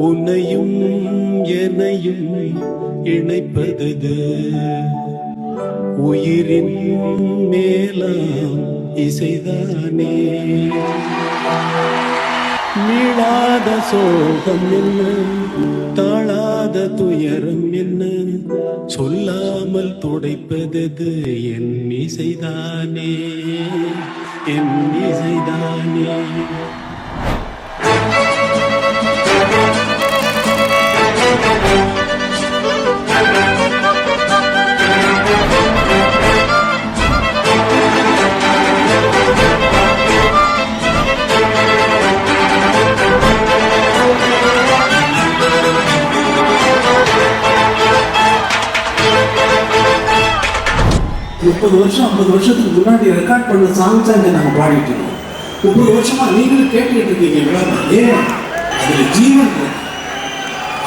உன்னையும் என்னையும் இணைப்பது உயிரின் மேலாம் இசைதானே. மீளாத சோகம் என்ன, தாழாத துயரம் என்ன, சொல்லாமல் துடைப்பது என் இசைதானே, என் இசைதானே. 30 வருஷம் 50 வருஷத்துக்கு முன்னாடி ரெக்கார்ட் பண்ண சாங்ஸ் அங்கே நாங்கள் பாடிட்டு இருக்கோம். 30 வருஷமா நீங்களும் கேட்டுக்கிட்டு இருக்கீங்க. ஏன் அதுல ஜீவன்,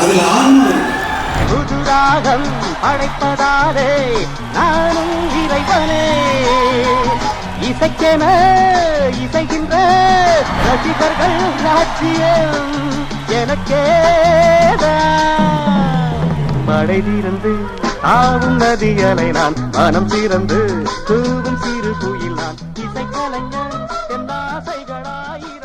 அதுல ஆன்மா புதுராகம் அழைப்பதாலே நானும் இறைவனே, இசைக்கென இசைகின்ற ரசிகர்கள் ராஜ்யம் எனக்கேதான். மழை தீர்ந்து ஆவும் நதியலை நான், மனம் திறந்து தூவும் சிறு குயில் நான், இசைக்கலைஞன் என் ஆசைகளாயிரம்.